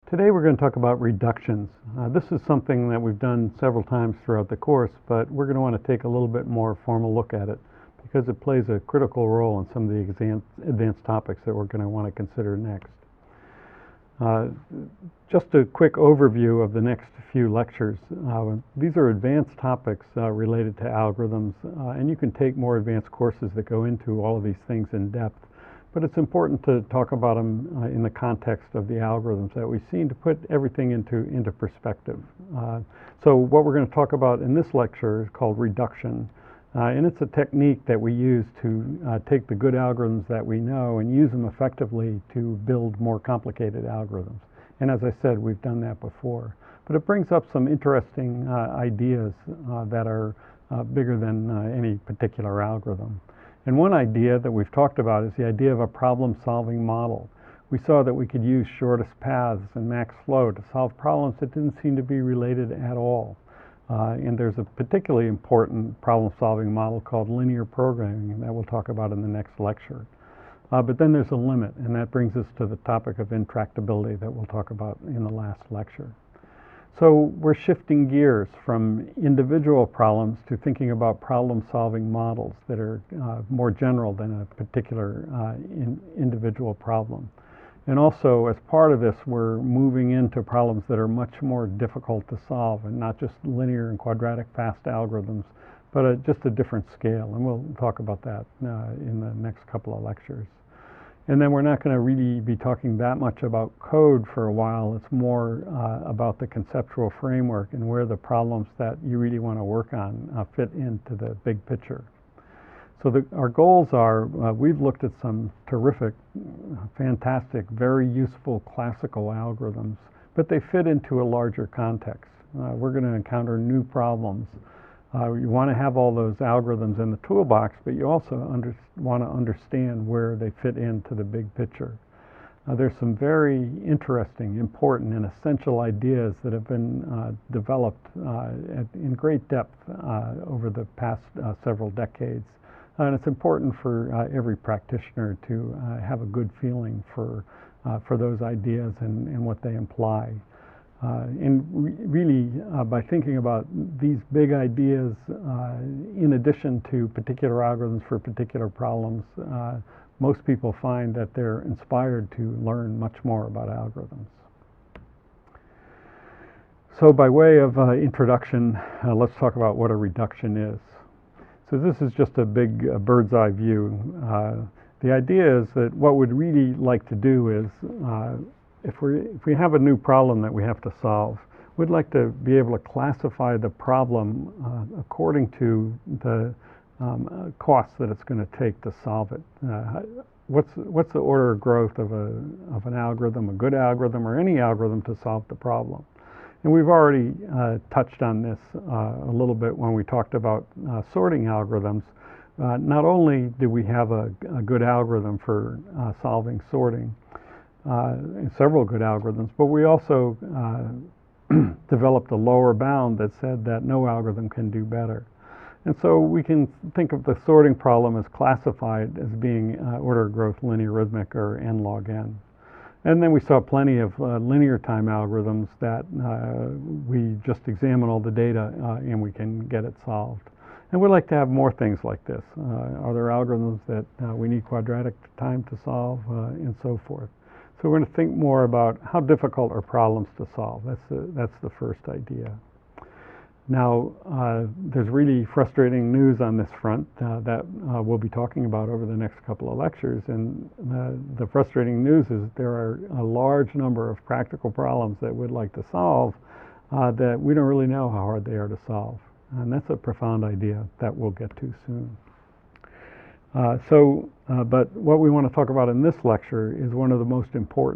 Today we're going to talk about reductions. This is something that we've done several times throughout the course, but we're going to want to take a little bit more formal look at it because it plays a critical role in some of the advanced topics that we're going to want to consider next. Just a quick overview of the next few lectures. These are advanced topics related to algorithms, and you can take more advanced courses that go into all of these things in depth. But it's important to talk about them in the context of the algorithms that we've seen to put everything into perspective. So what we're going to talk about in this lecture is called reduction. And it's a technique that we use to take the good algorithms that we know and use them effectively to build more complicated algorithms. And as I said, we've done that before. But it brings up some interesting ideas that are bigger than any particular algorithm. And one idea that we've talked about is the idea of a problem-solving model. We saw that we could use shortest paths and max flow to solve problems that didn't seem to be related at all. And there's a particularly important problem-solving model called linear programming that we'll talk about in the next lecture. But then there's a limit, and that brings us to the topic of intractability that we'll talk about in the last lecture. So we're shifting gears from individual problems to thinking about problem-solving models that are more general than a particular individual problem. And also, as part of this, we're moving into problems that are much more difficult to solve, and not just linear and quadratic fast algorithms, but just a different scale. And we'll talk about that in the next couple of lectures. And then we're not going to really be talking that much about code for a while. It's more about the conceptual framework and where the problems that you really want to work on fit into the big picture. So our goals are, we've looked at some terrific, fantastic, very useful classical algorithms, but they fit into a larger context. We're going to encounter new problems. You want to have all those algorithms in the toolbox, but you also want to understand where they fit into the big picture. There's some very interesting, important, and essential ideas that have been developed in great depth over the past several decades. And it's important for every practitioner to have a good feeling for those ideas and what they imply. Really, by thinking about these big ideas, in addition to particular algorithms for particular problems, most people find that they're inspired to learn much more about algorithms. So by way of introduction, let's talk about what a reduction is. So this is just a big bird's eye view. The idea is that what we'd really like to do is if we have a new problem that we have to solve, we'd like to be able to classify the problem according to the costs that it's going to take to solve it. What's the order of growth of an algorithm, a good algorithm, or any algorithm to solve the problem? And we've already touched on this a little bit when we talked about sorting algorithms. Not only do we have a good algorithm for solving sorting, several good algorithms, but we also developed a lower bound that said that no algorithm can do better. And so we can think of the sorting problem as classified as being order of growth linearistic or n log n. And then we saw plenty of linear time algorithms that we just examine all the data and we can get it solved. And we'd like to have more things like this. Are there algorithms that we need quadratic time to solve and so forth? So we're going to think more about how difficult are problems to solve. That's the first idea. Now, there's really frustrating news on this front that we'll be talking about over the next couple of lectures. And the frustrating news is that there are a large number of practical problems that we'd like to solve that we don't really know how hard they are to solve. And that's a profound idea that we'll get to soon. But what we want to talk about in this lecture is one of the most important